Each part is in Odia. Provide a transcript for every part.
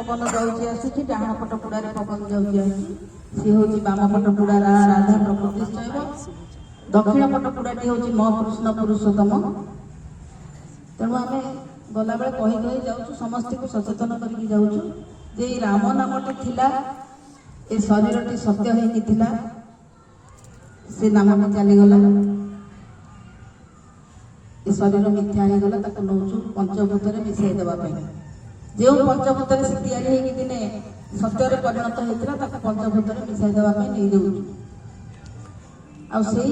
पवन जाऊँगी आसूँ डाण पट पुड़ारे पवन जाऊँगी आसूँ सी हूँ बाम पट पुड़ा राधा प्रतिष्ठा दक्षिण पट पुड़ाटी हूँ म कृष्ण पुरुषोत्तम तेणु आम गला बेले कही कही जाऊँ समस्त को सचेतन करके जाऊँ जे राम नामटी थिला ए शरीरटी सत्य होता से नामटी चलीगला ए शरीर मिथ्या हो गला नौ पंचभूत मिसाई देवाई जो पंचभूत से तैयारी दिने सत्यर परिणत होता पंचभूत मिसाई देवाई नहीं जाऊँ आई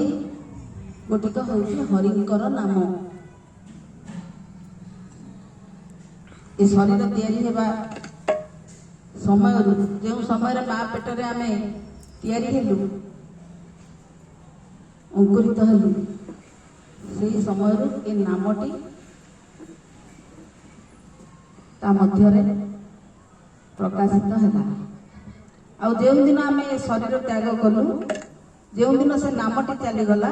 गोटिक हूँ हरिंकर नाम ये शरीर तैयारी होगा समय जो समय माँ पेटर आम तैयारी हेलु अंकुरित हेलु से समय ये नामटी ता मध्य प्रकाशित है आउ जो दिन आम शरीर त्याग कलु जो दिन से नामटी चलीगला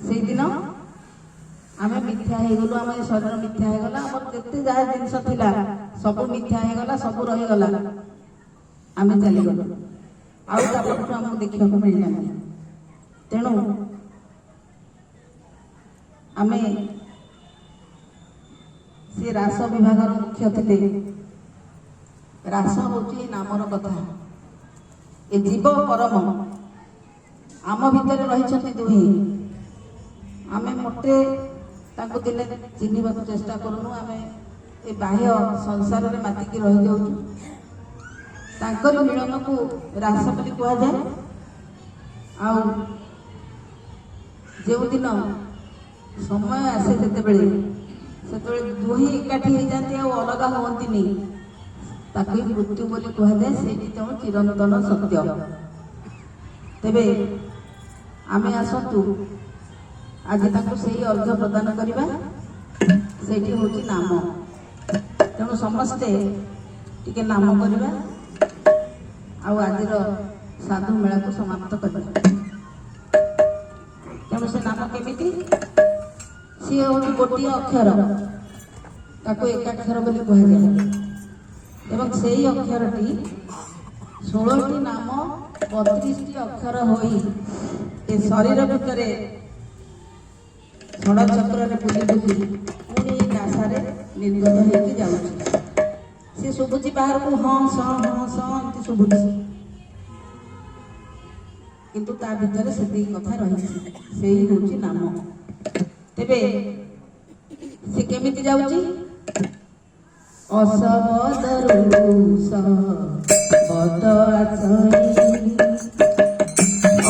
से दिन आम मिथ्या हो गलु आम शरीर मिथ्या हो गला आम जिते जहाँ जिनस थिला सब मिथ्या हो गला सब रहीगला आम चलीगलु आउट आमको देखा मिलला तेणु आम से रास विभाग मुख्य थे रास हूँ नामर कथा ए जीव परम आम भितर रही दुहे आम मोटे दिने चिन्ह चेष्टा करूँ आम ए बाह्य संसार में मातिकी रही जाऊँ मिलन को रास बोली कहुए आउ जो दिन समय आसे से दुहे एकाठी हो जाती अलग हमें ताकि मृत्यु बोली कहुए से तेणु चिरंतन सत्य तेबे आमे आसतु आज से अर्घ्य प्रदान करवा से हूँ नाम तेणु समस्ते टिके नाम करवा आज साधु मेला को समाप्त करवा तेणु से नाम केमिति सी हूँ गोटे अक्षर ताको एकाक्षर बोली कहुए एवं से ही अक्षरटी 16टी नाम 32टी अक्षर होई ए शरीर भितर षड़ चक्र बुली बुली पुणी नासारे निर्गत होगी जाऊँगी सी शुभुची बाहर को हाँ स शुभुची किंतु ता भितर से कथा रही से ही हूँ नाम तेबे से केमिति जाऊँगी असबदरु सबद आसई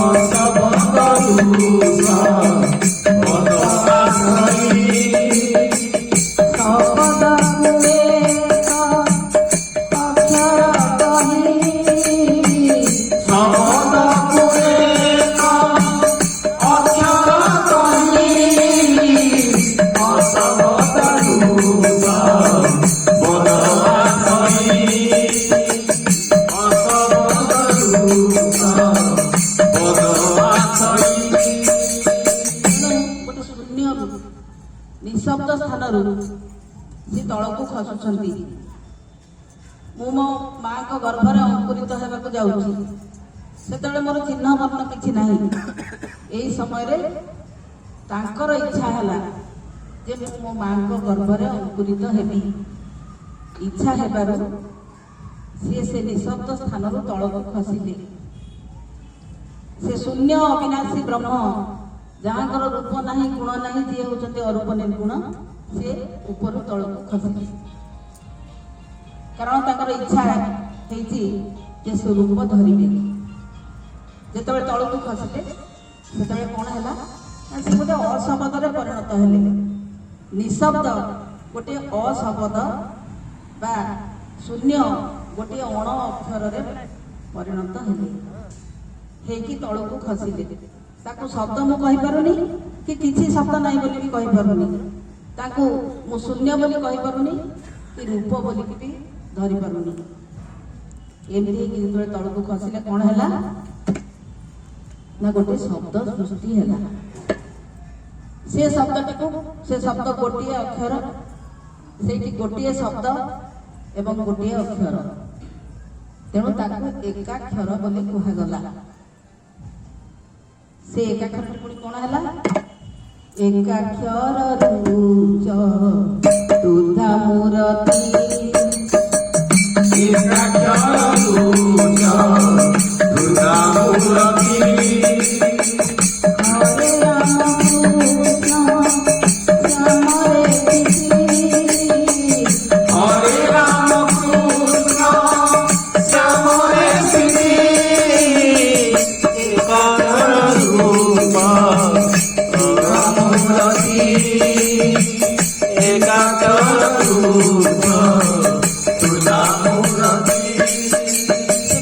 असबदरु सबद आसई सबद कुएक अक्षर कही सबद कुएक अक्षर कही असबदरु निशब्द स्थान सी तल को खसुंट मु मो माँ को गर्भर अंकुरित होगा जाऊँगी से मोर चिन्ह वर्ण कि ना यही समय तांकर इच्छा है जे मो माँ को गर्भर अंकुरित हेबी इच्छा हेबार सी से निशब्द स्थान तल को खसिले से शून्य अविनाशी ब्रह्म जहाँकर रूप ना गुण ना जी होती अरूप निर्गुण सी ऊपर तल को खसिले कारण ताकर इच्छा है से रूप धरवे जिते तल को खसिले से कौन है से गोटे अशब्द परिणत हेले निशब्द गोटे अशब्द बा शून्य गोटे अण अक्षर परिणत हेकि तल को खसिले ताकू शब्द मु कहि पारुनी कि किछि शब्द नहीं बोली भी कहि पारुनी ताकू मु शून्य बोली कहि पारुनी कि रूप बोली भी धरि पारुनी एमती कि तल को खसिले कौन है ना गोटे शब्द सृष्टि है से शब्द से शब्द गोटे अक्षर से गोटे शब्द ଏବଂ ଗୋଟିଏ ଅକ୍ଷର, ତେଣୁ ତାକୁ ଏକାକ୍ଷର ବୋଲି କୁହାଗଲା। ସେ ଏକାକ୍ଷରଟି ପୁଣି କଣ ହେଲା? ଏକାକ୍ଷରରୁ ଚତୁର୍ଦ୍ଧା ମୂରତି, ଏକାକ୍ଷରରୁ ଚତୁର୍ଦ୍ଧା ମୂରତି, ହରେ ରାମ କୃଷ୍ଣ ଶ୍ୟାମରେ ହରେ ରାମ କୃଷ୍ଣ ଶ୍ୟାମରେ ଶ୍ରୀ, ଏକାକ୍ଷର ରୂପ ମୂରତି, ଏକାକ୍ଷର ରୂପ ତୁଲା ମୂରତି।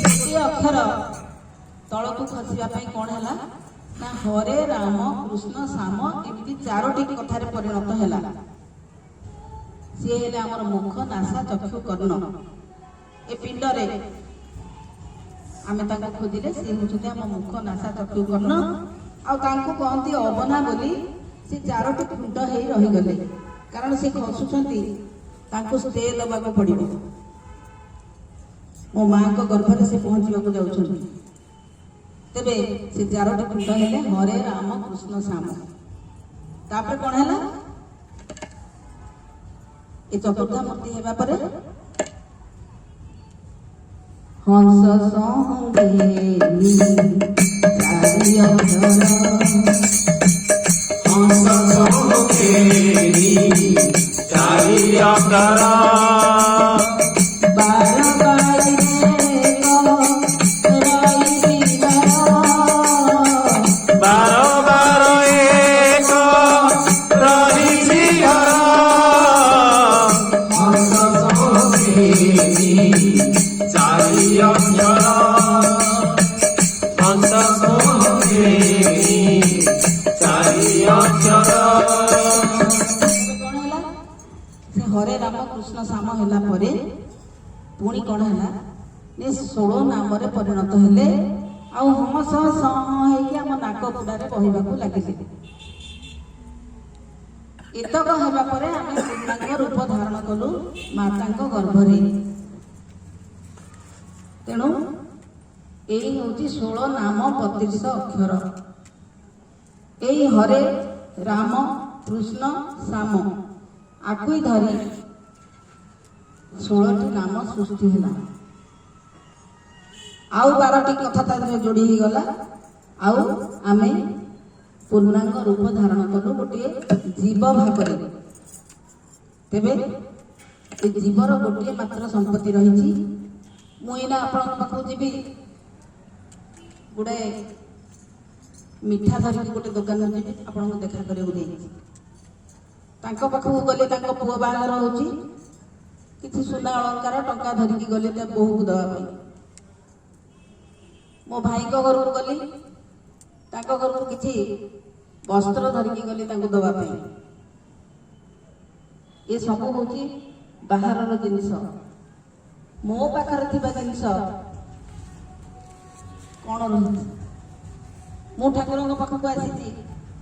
ଗୋଟିଏ ଅକ୍ଷର ତଳକୁ ଖସିବା ପାଇଁ କଣ ହେଲା ନା ହରେ ରାମ କୃଷ୍ଣ ଶ୍ୟାମ ଏମିତି ଚାରୋଟି କଥାରେ ପରିଣତ ହେଲା। ସିଏ ହେଲେ ଆମର ମୁଖ ନାସା ଚକ୍ଷୁ କର୍ଣ୍ଣ। ଏ ପିଣ୍ଡରେ ଆମେ ତାଙ୍କୁ ଖୋଜିଲେ ସିଏ ହେଉଛନ୍ତି ଆମ ମୁଖ ନାସା ଚକ୍ଷୁ କର୍ଣ୍ଣ। ଆଉ ତାଙ୍କୁ କହନ୍ତି ଅବନା ବୋଲି। ସେ ଚାରୋଟି ଖୁଣ୍ଟ ହେଇ ରହିଗଲେ, କାରଣ ସେ ଖସୁଛନ୍ତି, ତାଙ୍କୁ ଷ୍ଟେ ଦେବାକୁ ପଡିବ। ମୋ ମାଙ୍କ ଗର୍ଭରେ ସେ ପହଞ୍ଚିବାକୁ ଯାଉଛନ୍ତି। ତେବେ ସେ ଚାରୋଟି ଖୁଣ୍ଟ ହେଲେ ହରେ ରାମ କୃଷ୍ଣ ଶ୍ୟାମ। ତାପରେ କଣ ହେଲା? ଏ ଚତୁର୍ଦ୍ଧା ମୂର୍ତ୍ତି ହେବା ପରେ ହଂସ ସଂଗେନି ଚାରି ଅକ୍ଷର, ହଂସ ସଂଗେନି ଚାରି ଅକ୍ଷର, ବାର ବାର ଏକ ରହିଛି ଘର, ହଂସ ସଂଗେନି ଚାରି ଅକ୍ଷର, ହଂସ ସଂଗେନି ଚାରି ଅକ୍ଷର। କଣ ହେଲା? ସେ ହରେ ରାମ କୃଷ୍ଣ ଶ୍ୟାମ ହେଲା ପରେ ପୁଣି କଣ ହେଲା? 16 ନାମରେ ପରିଣତ ହେଲେ। ଆଉ ହମ ସହ ସହ ହେଇକି ଆମ ନାକ ପୁଡାରେ ବହିବାକୁ ଲାଗିଲେ। ଏତକ ହେବା ପରେ ଆମେ ପୂର୍ଣ୍ଣାଙ୍ଗ ରୂପ ଧାରଣ କଲୁ ମାତାଙ୍କ ଗର୍ଭରେ। ତେଣୁ ଏଇ ହଉଛି 16 ନାମ 32 ଅକ୍ଷର। ଏଇ ହରେ ରାମ କୃଷ୍ଣ ଶ୍ୟାମ ଆକୁ ଧରି 16ଟି ନାମ ସୃଷ୍ଟି ହେଲା। ଆଉ 12ଟି କଥା ତା ଦେହରେ ଯୋଡି ହେଇଗଲା। ଆଉ ଆମେ ପୂର୍ଣ୍ଣାଙ୍ଗ ରୂପ ଧାରଣ କଲୁ ଗୋଟିଏ ଜୀବ ଭାବରେ। ତେବେ ଏ ଜୀବର ଗୋଟିଏ ମାତ୍ର ସମ୍ପତ୍ତି ରହିଛି। ମୁଁ ଏଇନା ଆପଣଙ୍କ ପାଖକୁ ଯିବି, ଗୁଡ଼ାଏ ମିଠା ଧରିକି ଗୋଟେ ଦୋକାନକୁ ଯିବି, ଆପଣଙ୍କୁ ଦେଖା କରିବାକୁ ଦେଇଛି। ତାଙ୍କ ପାଖକୁ ଗଲେ ତାଙ୍କ ପୁଅ ବାହାଘର ହଉଛି, କିଛି ସୁନା ଅଳଙ୍କାର ଟଙ୍କା ଧରିକି ଗଲେ ତା ବୋହୂକୁ ଦେବା ପାଇଁ। ମୋ ଭାଇଙ୍କ ଘରକୁ ଗଲି, ତାଙ୍କ ଘରକୁ କିଛି ବସ୍ତ୍ର ଧରିକି ଗଲି ତାଙ୍କୁ ଦେବା ପାଇଁ। ଏ ସବୁ ହଉଛି ବାହାରର ଜିନିଷ। ମୋ ପାଖରେ ଥିବା ଜିନିଷ କଣ ରହିଛି? ମୁଁ ଠାକୁରଙ୍କ ପାଖକୁ ଆସିଛି,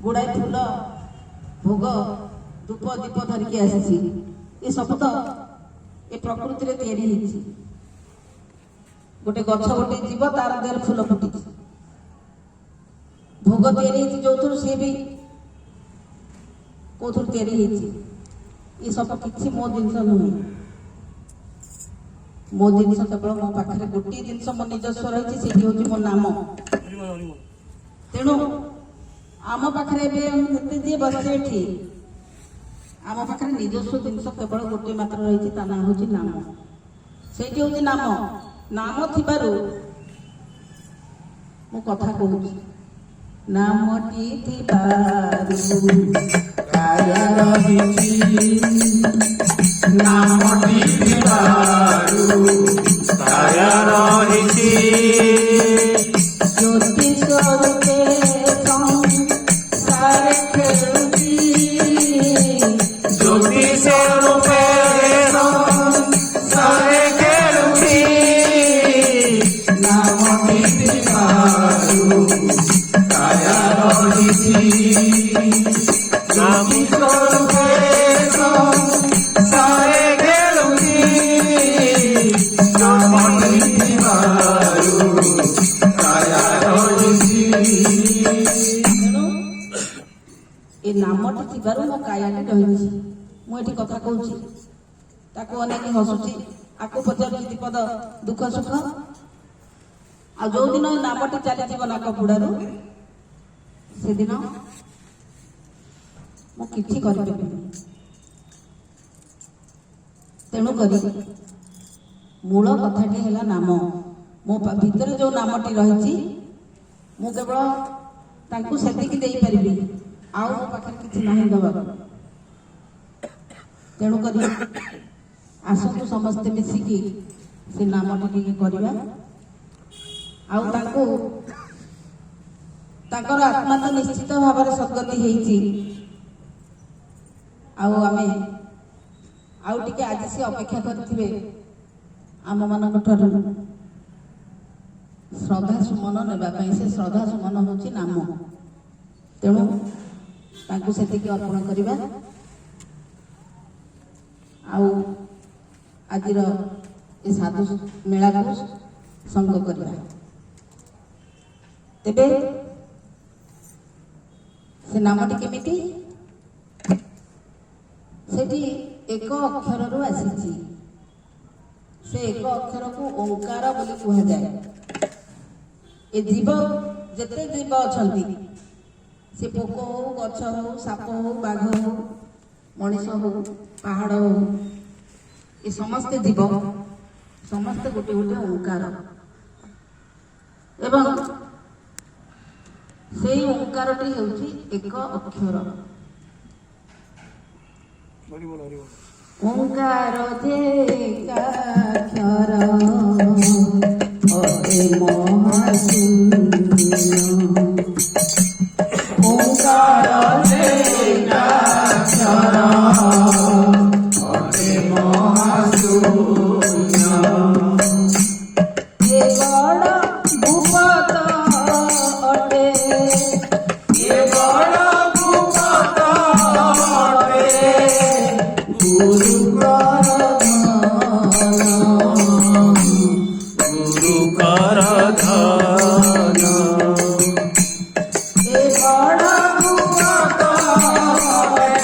ଗୁଡ଼ାଏ ଫୁଲ ଭୋଗ ଧୂପ ଦୀପ ଧରିକି ଆସିଛି। ଏ ସବୁ ତ ଏ ପ୍ରକୃତିରେ ତିଆରି ହେଇଛି। ଗୋଟେ ଗଛ ଗୋଟେ ଯିବ, ତାର ଦେହରେ ଫୁଲ ଫୁଟିଛି। ଭୋଗ ତିଆରି ହେଇଛି ଯୋଉଥିରୁ, ସିଏ ବି କୋଉଥିରୁ ତିଆରି ହେଇଛି। ଏ ସବୁ କିଛି ମୋ ଜିନିଷ ନୁହେଁ। ମୋ ଜିନିଷ କେବଳ ମୋ ପାଖରେ ଗୋଟିଏ ଜିନିଷ ମୋ ନିଜସ୍ୱ ରହିଛି, ସେଠି ହଉଛି ମୋ ନାମ। ତେଣୁ ଆମ ପାଖରେ ଏବେ ଯେତେ ଯିଏ ବସିছে ଏଠି, ଆମ ପାଖରେ ନିଜସ୍ୱ ଜିନିଷ କେବଳ ଗୋଟିଏ ମାତ୍ର ରହିଛି, ତା ନାଁ ହଉଛି ନାମ। ସେଇଠି ହଉଛି ନାମ। ନାମ ଥିବାରୁ ମୁଁ କଥା କହୁଛି। ନାମଟି ଥିବାରୁ କାୟା ରହିଛି, ନାମଟି ଥିବାରୁ କାୟା ରହିଛି, ଜ୍ୟୋତି ସ୍ୱରୂପେ ସଂସାରେ ଖେଳୁଛି, ଜ୍ୟୋତି ସ୍ୱରୂପେ ସଂସାରେ ଖେଳୁଛି, ନାମଟି ଥିବାରୁ କାୟା ରହିଛି, ଜ୍ୟୋତି ସ୍ୱରୂପେ ସଂସାରେ ଖେଳୁଛି, ଥିବାରୁ ମୋ କାୟାଟି ରହିଛି। ମୁଁ ଏଠି କଥା କହୁଛି, ତାକୁ ଅନେକ ହସୁଛି, ଆକୁ ପଚାରୁଛି ଦୀପଦ ଦୁଃଖ ସୁଖ। ଆଉ ଯୋଉଦିନ ନାମଟି ଚାଲିଯିବ ନାକ ବୁଡ଼ାରୁ ସେଦିନ ମୁଁ କିଛି କରିପାରିବିନି। ତେଣୁକରି ମୂଳ କଥାଟି ହେଲା ନାମ। ମୋ ଭିତରେ ଯୋଉ ନାମଟି ରହିଛି ମୁଁ କେବଳ ତାଙ୍କୁ ସେତିକି ଦେଇପାରିବି, ଆଉ ମୋ ପାଖରେ କିଛି ନାହିଁ ଦେବାକୁ। ତେଣୁକରି ଆସନ୍ତୁ ସମସ୍ତେ ମିଶିକି ସେ ନାମଟି ଟିକେ କରିବା, ଆଉ ତାଙ୍କୁ ତାଙ୍କର ଆତ୍ମା ତ ନିଶ୍ଚିତ ଭାବରେ ସଦ୍ଗତି ହେଇଛି। ଆଉ ଆମେ ଆଉ ଟିକେ ଆଜି ସେ ଅପେକ୍ଷା କରିଥିବେ ଆମମାନଙ୍କ ଠାରୁ ଶ୍ରଦ୍ଧା ସୁମନ ନେବା ପାଇଁ। ସେ ଶ୍ରଦ୍ଧା ସୁମନ ହେଉଛି ନାମ। ତେଣୁ ତାଙ୍କୁ ସେତିକି ଅର୍ପଣ କରିବା, ଆଉ ଆଜିର ଏ ସାଧୁ ମେଳାକୁ ସଙ୍ଗ କରିବା। ତେବେ ସେ ନାମଟି କେମିତି? ସେଠି ଏକ ଅକ୍ଷରରୁ ଆସିଛି। ସେ ଏକ ଅକ୍ଷରକୁ ଓଙ୍କାର ବୋଲି କୁହାଯାଏ। ଏ ଜୀବ ଯେତେ ଜୀବ ଅଛନ୍ତି, ସେ ପୋକ ହଉ, ଗଛ ହଉ, ସାପ ହଉ, ବାଘ ହଉ, ମଣିଷ ହଉ, ପାହାଡ଼ ହଉ, ଏ ସମସ୍ତେ ଜୀବ, ସମସ୍ତେ ଗୋଟେ ଗୋଟେ ଓଙ୍କାର। ଏବଂ ସେଇ ଓଙ୍କାରଟି ହେଉଛି ଏକ ଅକ୍ଷର। ଓଙ୍କାର ଯେ ଏକାକ୍ଷର ଅଟେ ମହାଶୂନ୍ୟ। ଓଙ୍କାର ଯେ ଏକାକ୍ଷର ଅଟେ ମହାଶୂନ୍ୟ। ଏ ବଡ଼ ଭୂପତ ଅଟେ, ଏ ବଡ଼ ଭୂପତ ଅଟେ, ଗୁରୁଙ୍କର ଗୁରୁକର ଧନ। ଏ ବଡ଼ ଭୂପତ ଅଟେ,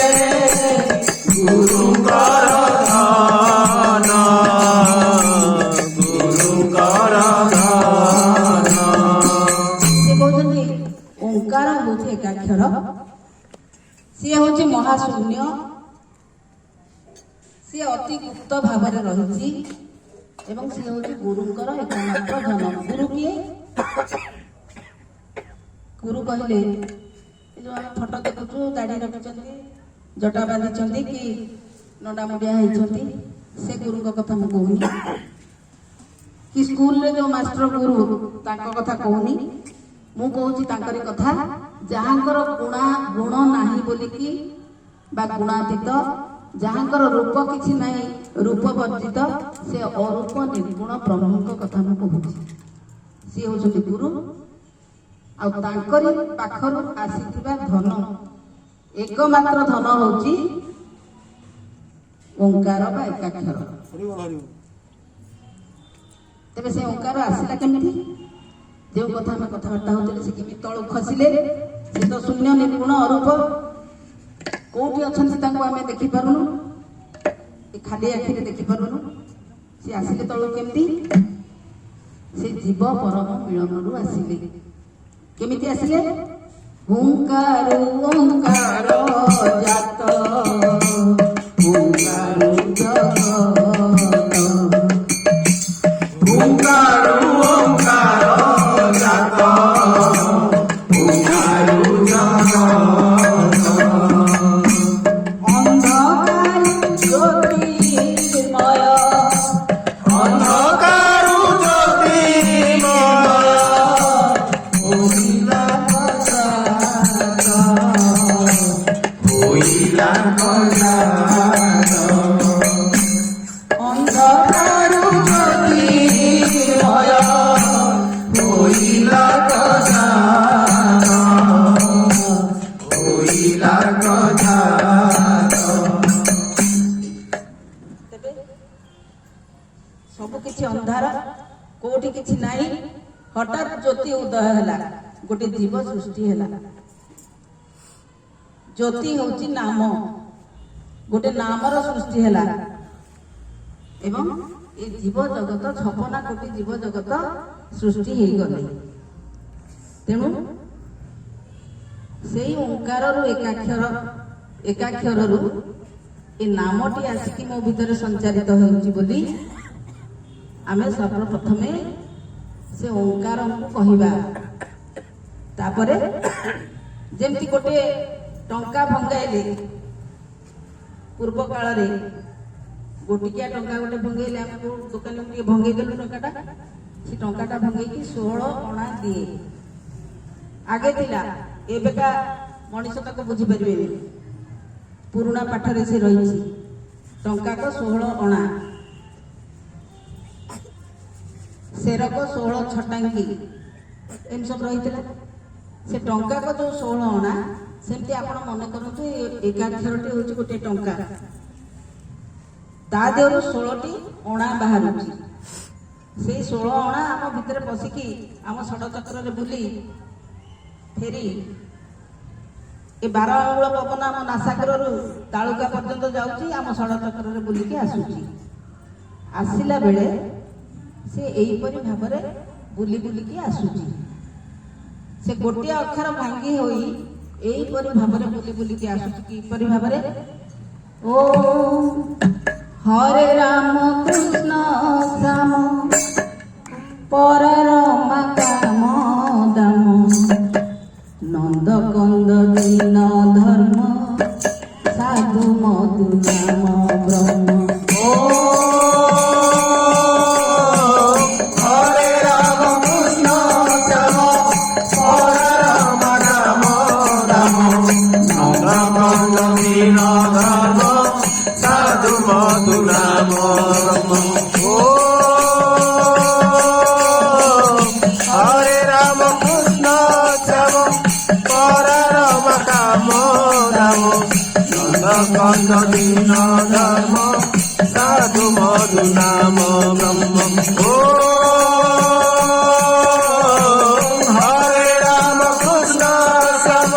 ଗୁରୁକର ଧନ, ଗୁରୁକର ଧନ। ସେ କହୁଛନ୍ତି ଓଙ୍କାର ହଉଛି ଏକାକ୍ଷର, ସିଏ ହଉଛି ମହାଶୂନ୍ୟ, ସିଏ ଅତି ଗୁପ୍ତ ଭାବରେ ରହିଛି, ଏବଂ ସିଏ ହଉଛି ଗୁରୁଙ୍କର ଏକମାତ୍ର ଧନ। ଗୁରୁ କିଏ? ଗୁରୁ କହିଲେ ଏ ଯୋଉ ଆମେ ଫଟୋ ଦେଖୁଛୁ, ଦାଢ଼ି ରଖିଛନ୍ତି, ଜଟା ବାନ୍ଧିଛନ୍ତି କି ନଣ୍ଡାମୁଣ୍ଡିଆ ହେଇଛନ୍ତି, ସେ ଗୁରୁଙ୍କ କଥା ମୁଁ କହୁନି। କି ସ୍କୁଲରେ ଯୋଉ ମାଷ୍ଟର ଗୁରୁ, ତାଙ୍କ କଥା କହୁନି। ମୁଁ କହୁଛି ତାଙ୍କରି କଥା, ଯାହାଙ୍କର ଗୁଣ ନାହିଁ ବୋଲିକି ବା ଗୁଣାତୀତ, ଯାହାଙ୍କର ରୂପ କିଛି ନାହିଁ, ରୂପ ବର୍ଜିତ, ସେ ଅରୂପ ନିର୍ଗୁଣ ବ୍ରହ୍ମଙ୍କ କଥା ମୁଁ କହୁଛି। ସିଏ ହଉଛନ୍ତି ଗୁରୁ, ଆଉ ତାଙ୍କରି ପାଖରୁ ଆସିଥିବା ଧନ, ଏକମାତ୍ର ଧନ ହଉଛି ଓଙ୍କାର ବା ଏକାକ୍ଷର। ତେବେ ସେ ଓଙ୍କାର ଆସିଲା କେମିତି? ଯେଉଁ କଥା ଆମେ କଥାବାର୍ତ୍ତା ହଉଥିଲେ, ସେ କେମିତି ତଳୁ ଖସିଲେ? ସେ ତ ଶୂନ୍ୟ ନିର୍ଗୁଣ ଅରୂପ, କୋଉଠି ଅଛନ୍ତି ତାଙ୍କୁ ଆମେ ଦେଖିପାରୁନୁ, ଏ ଖାଲି ଆଖିରେ ଦେଖିପାରୁନୁ। ସେ ଆସିଲେ ତଳୁ କେମିତି? ସେ ଜୀବ ପରମ ମିଳନରୁ ଆସିଲେ। କେମିତି ଆସିଲେ? ହୁଙ୍କାରୁ ଓଙ୍କାର ଜାତ, ହୁଙ୍କାରୁ ଜଗତ। ଓଙ୍କାର ଓଙ୍କାର ଜାତ, ଓଙ୍କାର ଜଗତ। ଅନ୍ଧକାର ଜ୍ୟୋତିର୍ମୟ, ଅନ୍ଧକାର ଜ୍ୟୋତିର୍ମୟ, ହୋଇଲା ପ୍ରସାଦ। ହୋଇଲା ପ୍ରସାଦ। ଅନ୍ଧକାର ଜ୍ୟୋତିର୍ମୟ, ହୋଇଲା ପ୍ରସାଦ, ହୋଇଲା ପ୍ରସାଦ। ତେବେ ସବୁ କିଛି ଅନ୍ଧାର, କୋଉଠି କିଛି ନାହିଁ, ହଠାତ୍ ଜ୍ୟୋତି ଉଦୟ ହେଲା, ଗୋଟେ ଜୀବ ସୃଷ୍ଟି ହେଲା। ଜ୍ୟୋତି ହେଉଛି ନାମ, ଗୋଟେ ନାମର ସୃଷ୍ଟି ହେଲା ଏବଂ ଏ ଜୀବ ଜଗତ 56 କୋଟି ଜୀବ ଜଗତ ସୃଷ୍ଟି ହେଇଗଲେ। ତେଣୁ ସେଇ ଓଙ୍କାରରୁ ଏକାକ୍ଷରରୁ ଏ ନାମଟି ଆସିକି ମୋ ଭିତରେ ସଞ୍ଚାରିତ ହେଉଛି ବୋଲି ଆମେ ସର୍ବପ୍ରଥମେ ସେ ଓଙ୍କାରକୁ କହିବା। ତାପରେ ଯେମିତି ଗୋଟେ ଟଙ୍କା ଭଙ୍ଗାଇଲେ, ପୂର୍ବ କାଳରେ ଗୋଟିକିଆ ଟଙ୍କା ଗୋଟେ ଭଙ୍ଗେଇଲେ, ଆମେ ଦୋକାନକୁ ଟିକେ ଭଙ୍ଗେଇ ଦେଲୁ ଟଙ୍କାଟା, ସେ ଟଙ୍କାଟା ଭଙ୍ଗେଇକି 16 ଅଣା ଦିଏ। ଆଗେ ଥିଲା, ଏବେକା ମଣିଷ ତାକୁ ବୁଝିପାରିବେନି। ପୁରୁଣା ପାଠରେ ସେ ରହିଛି, ଟଙ୍କାକ 16 ଅଣା, ସେରକ 16 ଛଟାଙ୍କି, ଏମିତି ସବୁ ରହିଥିଲା। ସେ ଟଙ୍କାକ ଯୋଉ 16 ଅଣା, ସେମିତି ଆପଣ ମନେ କରନ୍ତୁ ଏକାକ୍ଷରଟି ହେଉଛି ଗୋଟେ ଟଙ୍କା, ତା ଦେହରୁ 16ଟି ଅଣା ବାହାରୁଛି। ସେଇ 16 ଅଣା ଆମ ଭିତରେ ପଶିକି ଆମ ଷଡ଼ଚକ୍ରରେ ବୁଲି ଫେରି ଏ 12 ଅଙ୍ଗୁଳ ପବନ ଆମ ନାସାଗ୍ରରୁ ତାଳୁକା ପର୍ଯ୍ୟନ୍ତ ଯାଉଛି, ଆମ ଷଡ଼ଚକ୍ରରେ ବୁଲିକି ଆସୁଛି। ଆସିଲା ବେଳେ ସେ ଏଇପରି ଭାବରେ ବୁଲି ବୁଲିକି ଆସୁଛି। ସେ ଗୋଟିଏ ଅକ୍ଷର ଭାଙ୍ଗି ହୋଇ ଏଇପରି ଭାବରେ ବୁଲି ବୁଲିକି ଆସୁଛି। କିପରି ଭାବରେ? ଓ ହରେ ରାମ କୃଷ୍ଣ ଶ୍ୟାମ ପରରମା କାମ ଦାମ ନନ୍ଦ କନ୍ଦ ଦୀନ ଧର୍ମ ସାଧୁ ମଧୁ ନାମ ବ୍ରହ୍ମ। ଓ ହରେ ରାମ କୃଷ୍ଣ ଶ୍ୟାମ ପରରମ ରାମ ରାମ ନନ୍ଦ କନ୍ଦ ଦୀନ ଧର୍ମ ସାଧୁ ମଧୁ ନାମ ବ୍ରହ୍ମ। ଓ ହରେ ରାମ କୃଷ୍ଣ ଶ୍ୟାମ ପରରମ କାମ ରାମ ନନ୍ଦ କନ୍ଦ ଦୀନ ଧର୍ମ ସାଧୁ ମଧୁ ନାମ ବ୍ରହ୍ମ। ଓ ହରେ ରାମ କୃଷ୍ଣ ଶ୍ୟାମ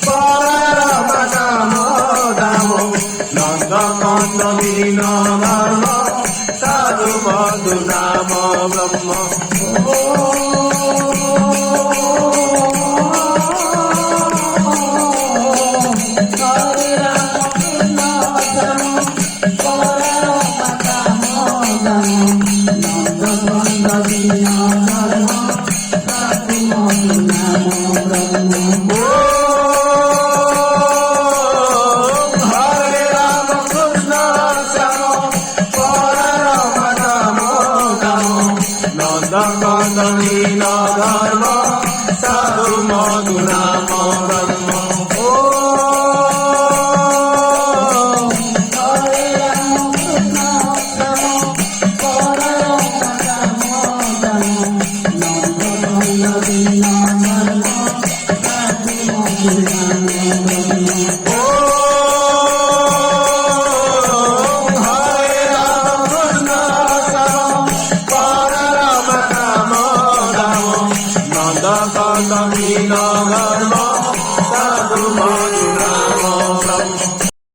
ପରରମ କାମ ରାମ ନନ୍ଦ କନ୍ଦ ଦୀନ ଧର୍ମ ସାଧୁ ମଧୁ ନାମ ବ୍ରହ୍ମ। ହରେ ରାମ କୃଷ୍ଣ ଶ୍ୟାମ ପରରମା କାମ ଦାମ ନନ୍ଦ କନ୍ଦ ଦୀନ ଧର୍ମ